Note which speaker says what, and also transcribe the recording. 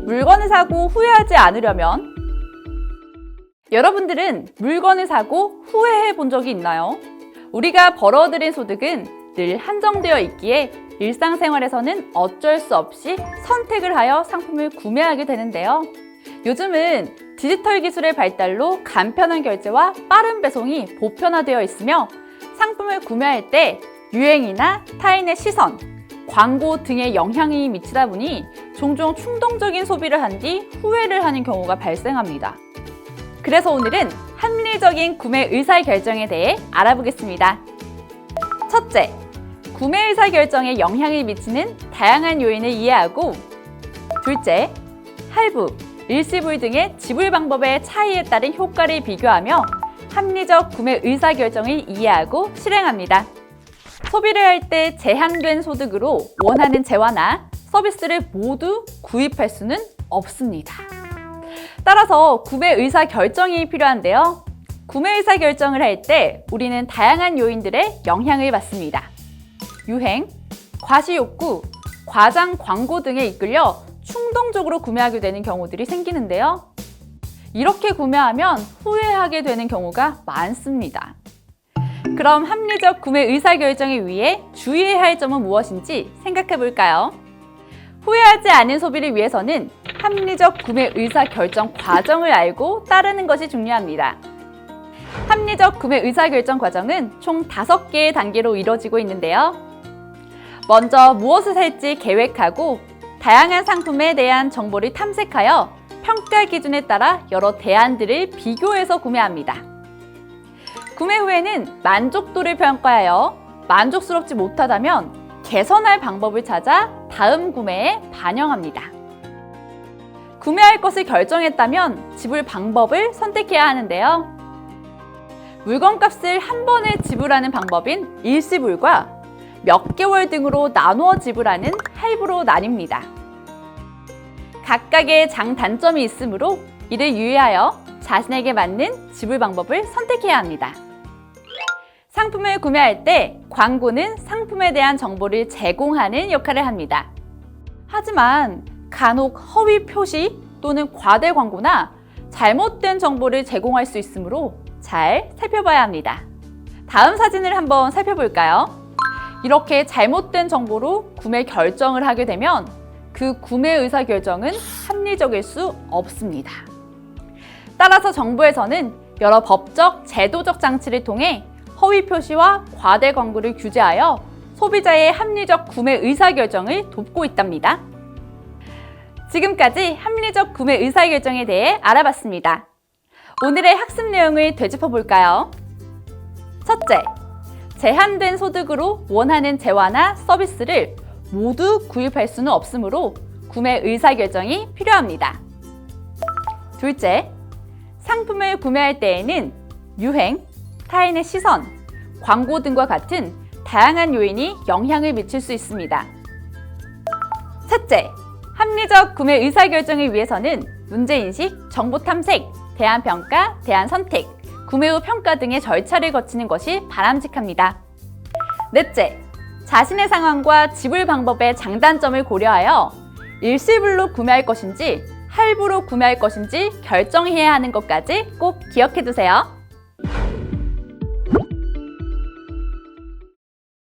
Speaker 1: 물건을 사고 후회하지 않으려면 여러분들은 물건을 사고 후회해 본 적이 있나요? 우리가 벌어들인 소득은 늘 한정되어 있기에 일상생활에서는 어쩔 수 없이 선택을 하여 상품을 구매하게 되는데요. 요즘은 디지털 기술의 발달로 간편한 결제와 빠른 배송이 보편화되어 있으며 상품을 구매할 때 유행이나 타인의 시선, 광고 등의 영향이 미치다 보니 종종 충동적인 소비를 한 뒤 후회를 하는 경우가 발생합니다. 그래서 오늘은 합리적인 구매 의사결정에 대해 알아보겠습니다. 첫째, 구매 의사결정에 영향을 미치는 다양한 요인을 이해하고 둘째, 할부, 일시불 등의 지불 방법의 차이에 따른 효과를 비교하며 합리적 구매 의사결정을 이해하고 실행합니다. 소비를 할 때 제한된 소득으로 원하는 재화나 서비스를 모두 구입할 수는 없습니다. 따라서 구매 의사결정이 필요한데요. 구매 의사결정을 할 때 우리는 다양한 요인들의 영향을 받습니다. 유행, 과시욕구, 과장 광고 등에 이끌려 충동적으로 구매하게 되는 경우들이 생기는데요. 이렇게 구매하면 후회하게 되는 경우가 많습니다. 그럼 합리적 구매 의사결정을 위해 주의해야 할 점은 무엇인지 생각해 볼까요? 후회하지 않은 소비를 위해서는 합리적 구매 의사결정 과정을 알고 따르는 것이 중요합니다. 합리적 구매 의사결정 과정은 총 5개의 단계로 이루어지고 있는데요. 먼저 무엇을 살지 계획하고 다양한 상품에 대한 정보를 탐색하여 평가 기준에 따라 여러 대안들을 비교해서 구매합니다. 구매 후에는 만족도를 평가하여 만족스럽지 못하다면 개선할 방법을 찾아 다음 구매에 반영합니다. 구매할 것을 결정했다면 지불 방법을 선택해야 하는데요. 물건값을 한 번에 지불하는 방법인 일시불과 몇 개월 등으로 나누어 지불하는 할부로 나뉩니다. 각각의 장단점이 있으므로 이를 유의하여 자신에게 맞는 지불 방법을 선택해야 합니다. 상품을 구매할 때 광고는 상품에 대한 정보를 제공하는 역할을 합니다. 하지만 간혹 허위 표시 또는 과대 광고나 잘못된 정보를 제공할 수 있으므로 잘 살펴봐야 합니다. 다음 사진을 한번 살펴볼까요? 이렇게 잘못된 정보로 구매 결정을 하게 되면 그 구매 의사결정은 합리적일 수 없습니다. 따라서 정부에서는 여러 법적, 제도적 장치를 통해 허위 표시와 과대 광고를 규제하여 소비자의 합리적 구매 의사결정을 돕고 있답니다. 지금까지 합리적 구매 의사결정에 대해 알아봤습니다. 오늘의 학습 내용을 되짚어 볼까요? 첫째, 제한된 소득으로 원하는 재화나 서비스를 모두 구입할 수는 없으므로 구매 의사결정이 필요합니다. 둘째, 상품을 구매할 때에는 유행, 타인의 시선, 광고 등과 같은 다양한 요인이 영향을 미칠 수 있습니다. 셋째, 합리적 구매 의사결정을 위해서는 문제인식, 정보 탐색, 대안평가, 대안선택, 구매 후 평가 등의 절차를 거치는 것이 바람직합니다. 넷째, 자신의 상황과 지불 방법의 장단점을 고려하여 일시불로 구매할 것인지 할부로 구매할 것인지 결정해야 하는 것까지 꼭 기억해 두세요.